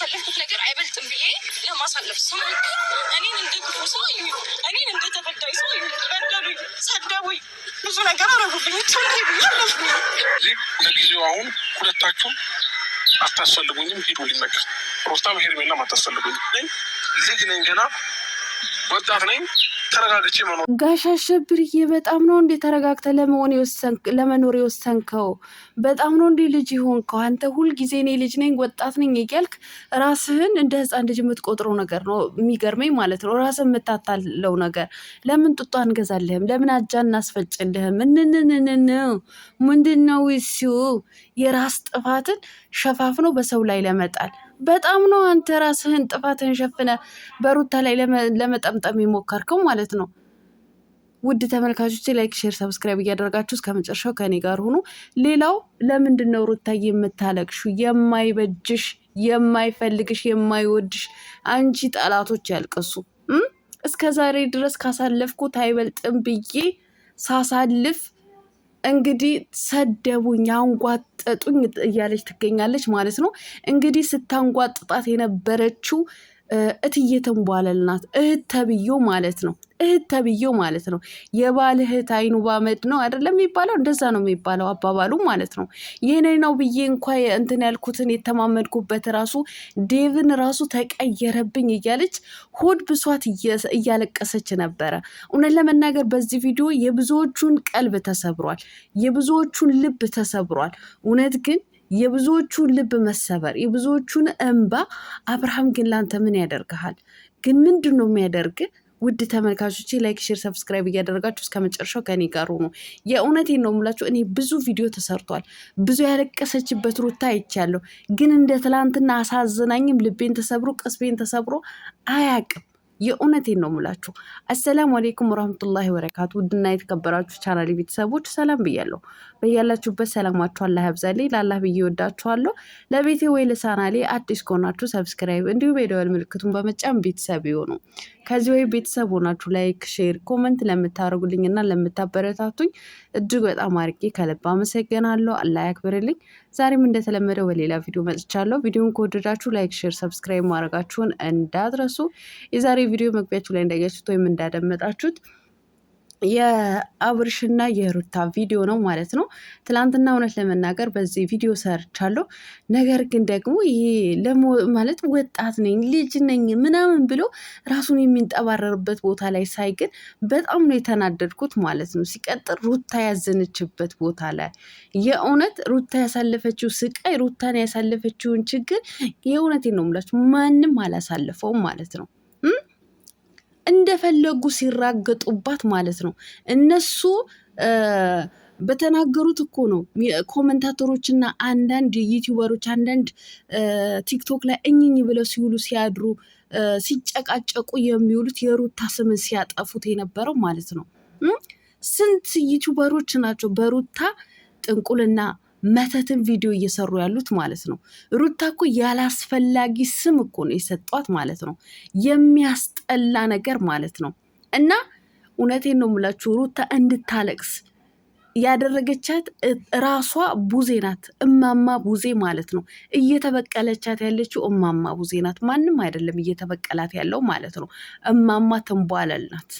ያሳለፍኩት ነገር አይበልጥም ብዬ ለማሳለፍ ስሙ እኔን እንደ ክፉ ሰው እኔን እንደ ተበዳይ ሰው በደሉኝ፣ ሰደቡኝ፣ ብዙ ነገር አረጉብኝ። ለጊዜው አሁን ሁለታችሁም አታስፈልጉኝም፣ ሂዱልኝ። ነገር ሮስታም ሄርሜላም አታስፈልጉኝም። ልጅ ነኝ፣ ገና ወጣት ነኝ። ተረጋግቼ መኖር ጋሽ አሸብርዬ በጣም ነው እንዴ ተረጋግተ ለመኖር የወሰንከው? በጣም ነው እንዴ ልጅ ይሆንከው? አንተ ሁልጊዜ እኔ ልጅ ነኝ ወጣት ነኝ እያልክ ራስህን እንደ ህፃን ልጅ የምትቆጥረው ነገር ነው የሚገርመኝ ማለት ነው። ራስህ የምታታለው ነገር። ለምን ጡጦ አንገዛልህም? ለምን አጃ እናስፈጭልህም? ምንድን ነው እሱ? የራስ ጥፋትን ሸፋፍኖ በሰው ላይ ለመጣል በጣም ነው አንተ ራስህን ጥፋትን ሸፍነ በሩታ ላይ ለመጠምጠም የሞከርከው ማለት ነው። ውድ ተመልካቾች ላይክ፣ ሼር፣ ሰብስክራይብ እያደረጋችሁ እስከ መጨረሻው ከኔ ጋር ሁኑ። ሌላው ለምንድን ነው ሩታ የምታለቅሹ? የማይበጅሽ፣ የማይፈልግሽ፣ የማይወድሽ አንቺ ጠላቶች ያልቀሱ። እስከ ዛሬ ድረስ ካሳለፍኩት አይበልጥም ብዬ ሳሳልፍ እንግዲህ ሰደቡኝ፣ አንጓጠጡኝ እያለች ትገኛለች ማለት ነው። እንግዲህ ስታንጓጥጣት የነበረችው እትዬ ተንቧለል ናት። እህት ተብዮ ማለት ነው። እህት ተብዮ ማለት ነው። የባል እህት አይኑ ባመድ ነው አይደለም የሚባለው? እንደዛ ነው የሚባለው አባባሉ ማለት ነው። ይህኔ ነው ብዬ እንኳ እንትን ያልኩትን የተማመድኩበት ራሱ ዴቭን ራሱ ተቀየረብኝ እያለች ሆድ ብሷት እያለቀሰች ነበረ። እውነት ለመናገር በዚህ ቪዲዮ የብዙዎቹን ቀልብ ተሰብሯል፣ የብዙዎቹን ልብ ተሰብሯል። እውነት ግን የብዙዎቹን ልብ መሰበር፣ የብዙዎቹን እንባ አብርሃም ግን ላንተ ምን ያደርግሃል? ግን ምንድን ነው የሚያደርግ? ውድ ተመልካቾች ላይክ፣ ሼር፣ ሰብስክራይብ እያደረጋችሁ እስከ መጨረሻው ከኔ ጋር ሆኖ የእውነቴን ነው የምላችሁ። እኔ ብዙ ቪዲዮ ተሰርቷል፣ ብዙ ያለቀሰችበት ሩታ አይቻለሁ። ግን እንደ ትላንትና አሳዝናኝም ልቤን ተሰብሮ ቅስቤን ተሰብሮ አያቅም። የእውነቴን ነው የምላችሁ። አሰላሙ አሌይኩም ወራህመቱላሂ ወበረካቱ። ውድና የተከበራችሁ ቻናሌ ቤተሰቦች ሰላም ብያለሁ። በያላችሁበት ሰላማችሁ አላህ ያብዛልኝ። ለአላህ ብዬ ወዳችኋለሁ። ለቤቴ ወይ ለቻናሌ አዲስ ከሆናችሁ ሰብስክራይብ እንዲሁም የደወል ምልክቱን በመጫን ቤተሰብ ይሁኑ። ከዚህ ወይ ቤተሰብ ሆናችሁ ላይክ፣ ሼር፣ ኮመንት ለምታደርጉልኝና ለምታበረታቱኝ እጅግ በጣም አድርጌ ከልብ አመሰግናለሁ። አላህ ያክብርልኝ። ዛሬም እንደተለመደው በሌላ ቪዲዮ መጥቻለሁ። ቪዲዮን ከወደዳችሁ ላይክ፣ ሼር፣ ሰብስክራይብ ማድረጋችሁን እንዳትረሱ። የዛሬ ቪዲዮ መግቢያችሁ ላይ እንዳያችሁት ወይም እንዳደመጣችሁት የአብርሽና የሩታ ቪዲዮ ነው ማለት ነው። ትላንትና እውነት ለመናገር በዚህ ቪዲዮ ሰርቻለሁ። ነገር ግን ደግሞ ይሄ ማለት ወጣት ነኝ ልጅ ነኝ ምናምን ብሎ ራሱን የሚንጠባረርበት ቦታ ላይ ሳይ ግን በጣም ነው የተናደድኩት ማለት ነው። ሲቀጥል ሩታ ያዘነችበት ቦታ ላይ የእውነት ሩታ ያሳለፈችው ስቃይ፣ ሩታን ያሳለፈችውን ችግር የእውነቴን ነው የምላችሁ ማንም አላሳለፈውም ማለት ነው። እንደፈለጉ ሲራገጡባት ማለት ነው። እነሱ በተናገሩት እኮ ነው ኮመንታተሮችና አንዳንድ ዩቲዩበሮች አንዳንድ ቲክቶክ ላይ እኝኝ ብለው ሲውሉ ሲያድሩ ሲጨቃጨቁ የሚውሉት የሩታ ስምን ሲያጠፉት የነበረው ማለት ነው። ስንት ዩቲዩበሮች ናቸው በሩታ ጥንቁልና መተትን ቪዲዮ እየሰሩ ያሉት ማለት ነው። ሩታ እኮ ያላስፈላጊ ስም እኮ ነው የሰጧት ማለት ነው። የሚያስጠላ ነገር ማለት ነው። እና እውነቴን ነው የምላችሁ ሩታ እንድታለቅስ ያደረገቻት ራሷ ቡዜ ናት። እማማ ቡዜ ማለት ነው። እየተበቀለቻት ያለችው እማማ ቡዜ ናት። ማንም አይደለም እየተበቀላት ያለው ማለት ነው። እማማ ተንቧለል ናት።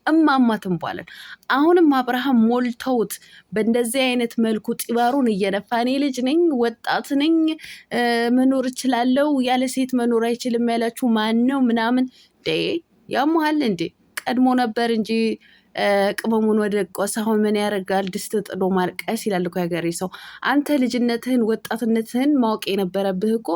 እማማ ትንቧለን። አሁንም አብርሃም ሞልተውት በእንደዚህ አይነት መልኩ ጢባሩን እየነፋ እኔ ልጅ ነኝ ወጣት ነኝ መኖር እችላለሁ ያለ ሴት መኖር አይችልም ያላችሁ ማን ነው ምናምን ያመሃል እንዴ? ቀድሞ ነበር እንጂ ቅመሙን ወደ ቆሳ አሁን ምን ያደርጋል ድስት ጥዶ ማልቀስ ይላል እኮ ያገሬ ሰው። አንተ ልጅነትህን ወጣትነትህን ማወቅ የነበረብህ እኮ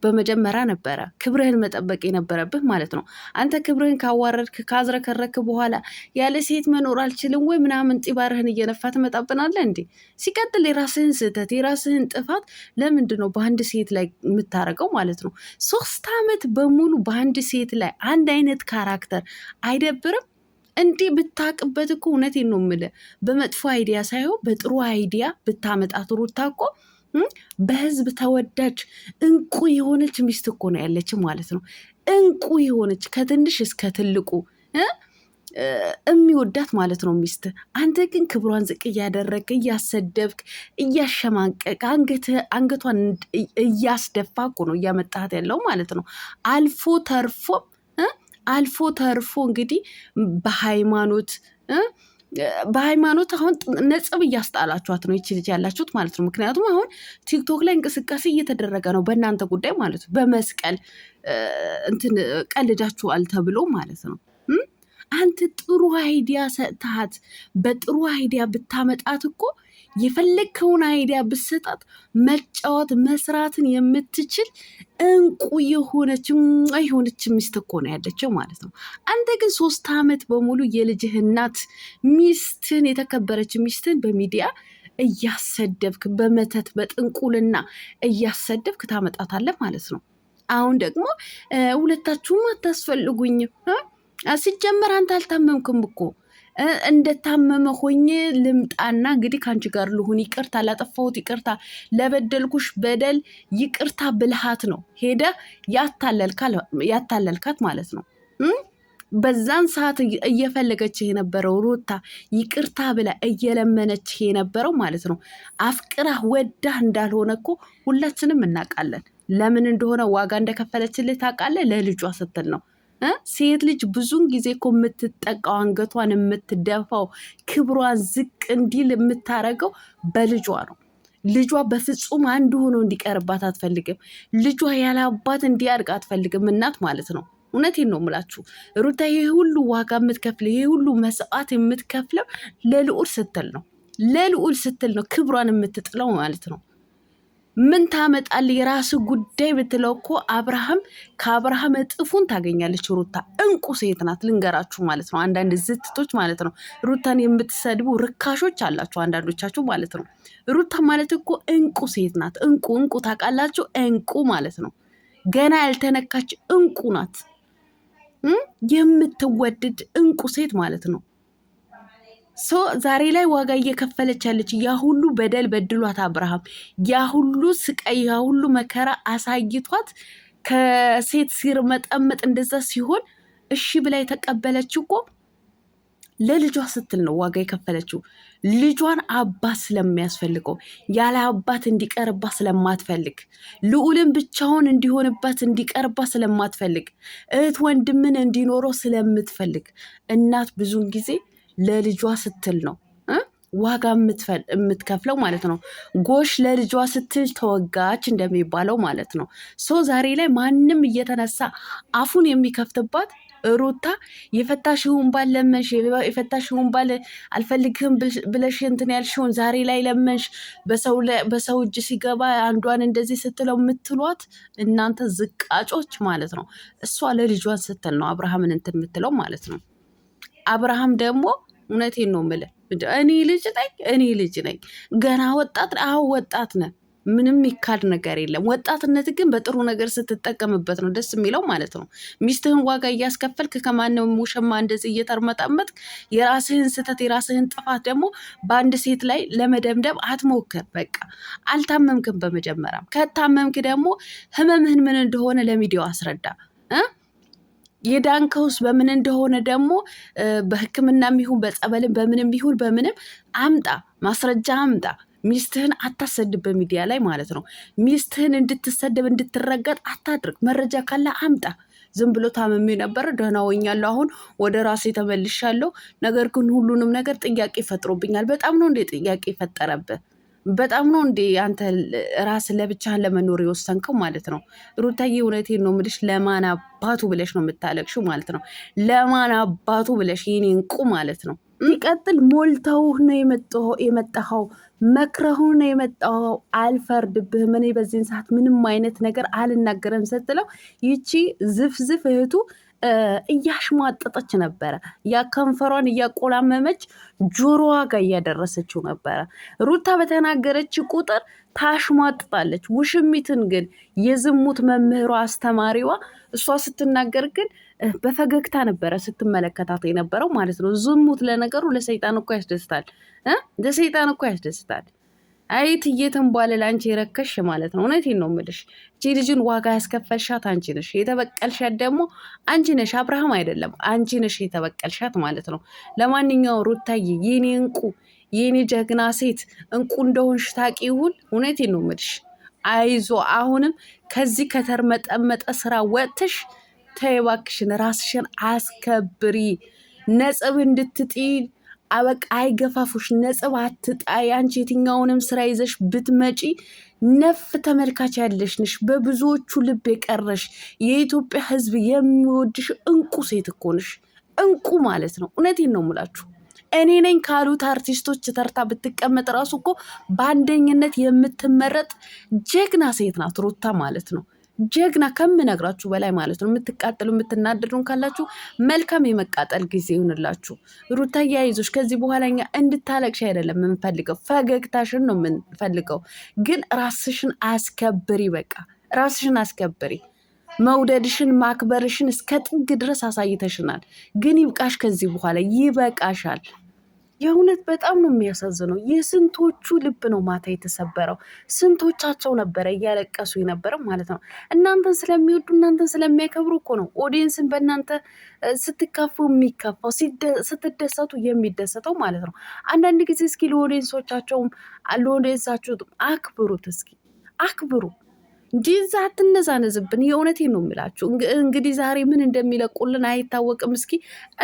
በመጀመሪያ ነበረ ክብርህን መጠበቅ የነበረብህ ማለት ነው። አንተ ክብርህን ካዋረድክ ካዝረከረክ በኋላ ያለ ሴት መኖር አልችልም ወይ ምናምን ጢባርህን እየነፋ ትመጣብናለህ እንዴ? ሲቀጥል የራስህን ስህተት የራስህን ጥፋት ለምንድን ነው በአንድ ሴት ላይ የምታረገው ማለት ነው? 3 ዓመት በሙሉ በአንድ ሴት ላይ አንድ አይነት ካራክተር አይደብርም? እንዲህ ብታቅበት እኮ እውነቴን ነው የምልህ በመጥፎ አይዲያ ሳይሆን በጥሩ አይዲያ ብታመጣት ሩታ እኮ በህዝብ ተወዳጅ እንቁ የሆነች ሚስት እኮ ነው ያለች ማለት ነው። እንቁ የሆነች ከትንሽ እስከ ትልቁ የሚወዳት ማለት ነው ሚስት። አንተ ግን ክብሯን ዝቅ እያደረግ እያሰደብክ እያሸማቀቅ አንገቷን እያስደፋ እኮ ነው እያመጣት ያለው ማለት ነው። አልፎ ተርፎ እንግዲህ በሃይማኖት አሁን ነጥብ እያስጣላችኋት ነው ይቺ ልጅ ያላችሁት ማለት ነው። ምክንያቱም አሁን ቲክቶክ ላይ እንቅስቃሴ እየተደረገ ነው በእናንተ ጉዳይ ማለት ነው። በመስቀል እንትን ቀልዳችኋል ተብሎ ማለት ነው። አንተ ጥሩ አይዲያ ሰጥታት በጥሩ አይዲያ ብታመጣት እኮ የፈለግከውን አይዲያ ብሰጣት መጫወት መስራትን የምትችል እንቁ የሆነች ሚስት እኮ ነው ያለችው ማለት ነው። አንተ ግን 3 ዓመት በሙሉ የልጅህ እናት ሚስትን የተከበረች ሚስትን በሚዲያ እያሰደብክ በመተት በጥንቁልና እያሰደብክ ታመጣታለህ ማለት ነው። አሁን ደግሞ ሁለታችሁም አታስፈልጉኝም። ሲጀመር አንተ አልታመምክም እኮ እንደታመመ ሆኜ ልምጣና እንግዲህ ከአንቺ ጋር ልሁን፣ ይቅርታ ላጠፋሁት፣ ይቅርታ ለበደልኩሽ በደል ይቅርታ ብልሃት ነው ሄደ ያታለልካት ማለት ነው። በዛን ሰዓት እየፈለገች የነበረው ሩታ ይቅርታ ብላ እየለመነች የነበረው ማለት ነው። አፍቅራ ወዳ እንዳልሆነ እኮ ሁላችንም እናውቃለን። ለምን እንደሆነ ዋጋ እንደከፈለችልህ ታውቃለህ? ለልጇ ስትል ነው። ሴት ልጅ ብዙን ጊዜ እኮ የምትጠቃው አንገቷን የምትደፋው ክብሯን ዝቅ እንዲል የምታረገው በልጇ ነው። ልጇ በፍጹም አንድ ሆኖ እንዲቀርባት አትፈልግም። ልጇ ያለ አባት እንዲያድግ አትፈልግም። እናት ማለት ነው። እውነቴን ነው የምላችሁ ሩታ፣ ይሄ ሁሉ ዋጋ የምትከፍለው ይሄ ሁሉ መስዋዕት የምትከፍለው ለልዑል ስትል ነው። ለልዑል ስትል ነው ክብሯን የምትጥለው ማለት ነው። ምን ታመጣል የራስ ጉዳይ ብትለው እኮ ከአብርሃም እጥፉን ታገኛለች። ሩታ እንቁ ሴት ናት ልንገራችሁ ማለት ነው። አንዳንድ ዝትቶች ማለት ነው ሩታን የምትሰድቡ ርካሾች አላችሁ አንዳንዶቻችሁ ማለት ነው። ሩታ ማለት እኮ እንቁ ሴት ናት። እንቁ ታውቃላችሁ? እንቁ ማለት ነው ገና ያልተነካች እንቁ ናት። የምትወደድ እንቁ ሴት ማለት ነው። ዛሬ ላይ ዋጋ እየከፈለች ያለች ያ ሁሉ በደል በድሏት አብርሃም ያ ሁሉ ስቃይ ያ ሁሉ መከራ አሳይቷት ከሴት ሲር መጠመጥ እንደዛ ሲሆን እሺ ብላ የተቀበለችው እኮ ለልጇ ስትል ነው ዋጋ የከፈለችው። ልጇን አባት ስለሚያስፈልገው ያለ አባት እንዲቀርባት ስለማትፈልግ፣ ልዑልን ብቻውን እንዲሆንባት እንዲቀርባት ስለማትፈልግ፣ እህት ወንድምን እንዲኖረው ስለምትፈልግ እናት ብዙን ጊዜ ለልጇ ስትል ነው ዋጋ የምትከፍለው ማለት ነው። ጎሽ ለልጇ ስትል ተወጋች እንደሚባለው ማለት ነው። ዛሬ ላይ ማንም እየተነሳ አፉን የሚከፍትባት ሩታ የፈታሽውን ባል ለመንሽ፣ የፈታሽውን ባል አልፈልግህም ብለሽ እንትን ያልሽውን ዛሬ ላይ ለመንሽ፣ በሰው እጅ ሲገባ አንዷን እንደዚህ ስትለው የምትሏት እናንተ ዝቃጮች ማለት ነው። እሷ ለልጇን ስትል ነው አብርሃምን እንትን የምትለው ማለት ነው። አብርሃም ደግሞ እውነቴን ነው የምልህ እኔ ልጅ ነኝ ገና ወጣት። አዎ ወጣት ነህ፣ ምንም ይካድ ነገር የለም። ወጣትነት ግን በጥሩ ነገር ስትጠቀምበት ነው ደስ የሚለው ማለት ነው። ሚስትህን ዋጋ እያስከፈልክ ከማንም ውሸማ እንደዚህ እየተርመጠመጥክ የራስህን ስህተት የራስህን ጥፋት ደግሞ በአንድ ሴት ላይ ለመደምደም አትሞክር። በቃ አልታመምክም። በመጀመሪያም ከታመምክ ደግሞ ህመምህን ምን እንደሆነ ለሚዲያው አስረዳ። የዳንከውስ በምን እንደሆነ ደግሞ በሕክምናም ይሁን በጸበልም በምንም ይሁን በምንም አምጣ፣ ማስረጃ አምጣ። ሚስትህን አታሰድብ በሚዲያ ላይ ማለት ነው። ሚስትህን እንድትሰደብ እንድትረገጥ አታድርግ። መረጃ ካለ አምጣ። ዝም ብሎ ታመሜ ነበረ ደህና ሆኛለሁ፣ አሁን ወደ ራሴ ተመልሻለሁ፣ ነገር ግን ሁሉንም ነገር ጥያቄ ፈጥሮብኛል። በጣም ነው እንዴ ጥያቄ ፈጠረብህ? በጣም ነው እንዴ አንተ ራስን ለብቻህን ለመኖር የወሰንከው ማለት ነው። ሩታዬ እውነቴን ነው የምልሽ፣ ለማን አባቱ ብለሽ ነው የምታለቅሽው ማለት ነው። ለማን አባቱ ብለሽ የኔ እንቁ ማለት ነው። ይቀጥል ሞልተውህ ነው የመጣኸው፣ መክረሁ ነው የመጣኸው። አልፈርድብህም፣ እኔ በዚህን ሰዓት ምንም አይነት ነገር አልናገረም ስትለው ይቺ ዝፍዝፍ እህቱ እያሽሟጠጠች ነበረ። ያ ከንፈሯን እያቆላመመች ጆሮዋ ጋር እያደረሰችው ነበረ። ሩታ በተናገረች ቁጥር ታሽሟጥጣለች። ውሽሚትን ግን የዝሙት መምህሯ አስተማሪዋ እሷ ስትናገር ግን በፈገግታ ነበረ ስትመለከታት የነበረው ማለት ነው። ዝሙት ለነገሩ ለሰይጣን እኮ ያስደስታል፣ ለሰይጣን እኮ ያስደስታል። አይት እየተንቧለል አንቺ የረከሽ ማለት ነው። እውነቴን ነው የምልሽ። እቺ ልጅን ዋጋ ያስከፈልሻት አንቺ ነሽ። የተበቀልሻት ደግሞ አንቺ ነሽ፣ አብርሃም አይደለም። አንቺ ነሽ የተበቀልሻት ማለት ነው። ለማንኛውም ሩታዬ የኔ እንቁ፣ የኔ ጀግና ሴት እንቁ እንደሆንሽ ታቂ ይሁን። እውነቴን ነው የምልሽ። አይዞ አሁንም ከዚህ ከተርመጠመጠ ስራ ወጥተሽ ተይ እባክሽን፣ ራስሽን አስከብሪ። ነጥብ እንድትጥይ አበቃ አይገፋፉሽ። ነጥብ አትጣይ። አንቺ የትኛውንም ስራ ይዘሽ ብትመጪ ነፍ ተመልካች ያለሽ ነሽ። በብዙዎቹ ልብ የቀረሽ የኢትዮጵያ ሕዝብ የሚወድሽ እንቁ ሴት እኮ ነሽ። እንቁ ማለት ነው። እውነቴን ነው የምላችሁ። እኔ ነኝ ካሉት አርቲስቶች ተርታ ብትቀመጥ ራሱ እኮ በአንደኝነት የምትመረጥ ጀግና ሴት ናት ሩታ ማለት ነው። ጀግና ከምነግራችሁ በላይ ማለት ነው። የምትቃጠሉ የምትናደዱን ካላችሁ መልካም የመቃጠል ጊዜ ይሁንላችሁ። ሩታዬ አይዞሽ። ከዚህ በኋላ እኛ እንድታለቅሽ አይደለም የምንፈልገው፣ ፈገግታሽን ነው የምንፈልገው። ግን ራስሽን አስከብሪ። በቃ ራስሽን አስከብሪ። መውደድሽን ማክበርሽን እስከ ጥግ ድረስ አሳይተሽናል። ግን ይብቃሽ። ከዚህ በኋላ ይበቃሻል። የእውነት በጣም ነው የሚያሳዝነው። የስንቶቹ ልብ ነው ማታ የተሰበረው። ስንቶቻቸው ነበረ እያለቀሱ የነበረ ማለት ነው። እናንተን ስለሚወዱ እናንተን ስለሚያከብሩ እኮ ነው ኦዲየንስን በእናንተ ስትከፉ የሚከፋው፣ ስትደሰቱ የሚደሰተው ማለት ነው። አንዳንድ ጊዜ እስኪ ለኦዲየንሶቻቸውም ለኦዲየንሳችሁ አክብሩት፣ እስኪ አክብሩ። እንዲዛ አትነዛነዝብን። የእውነቴን ነው የምላችሁ። እንግዲህ ዛሬ ምን እንደሚለቁልን አይታወቅም። እስኪ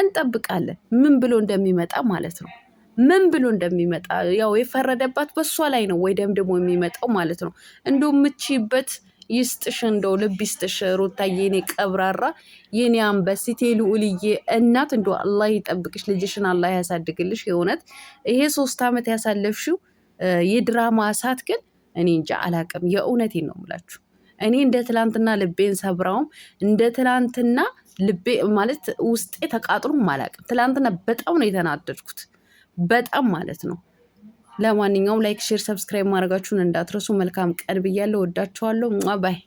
እንጠብቃለን ምን ብሎ እንደሚመጣ ማለት ነው። ምን ብሎ እንደሚመጣ ያው የፈረደባት በሷ ላይ ነው ወይ ደግሞ የሚመጣው ማለት ነው። እንደው ምቺበት ይስጥሽ፣ እንደው ልብ ይስጥሽ ሩታዬ፣ የኔ ቀብራራ፣ የኔ አንበሲቴ፣ ልዑልዬ እናት፣ እንደው አላህ ይጠብቅሽ፣ ልጅሽን አላህ ያሳድግልሽ። የእውነት ይሄ 3 ዓመት ያሳለፍሽው የድራማ እሳት ግን እኔ እንጃ አላቅም። የእውነቴን ነው የምላችሁ። እኔ እንደ ትላንትና ልቤን ሰብራውም እንደ ትላንትና ልቤ ማለት ውስጤ ተቃጥሎም አላቅም። ትላንትና በጣም ነው የተናደድኩት፣ በጣም ማለት ነው። ለማንኛውም ላይክ፣ ሼር፣ ሰብስክራይብ ማድረጋችሁን እንዳትረሱ። መልካም ቀን ብያለሁ። ወዳችኋለሁ። ባይ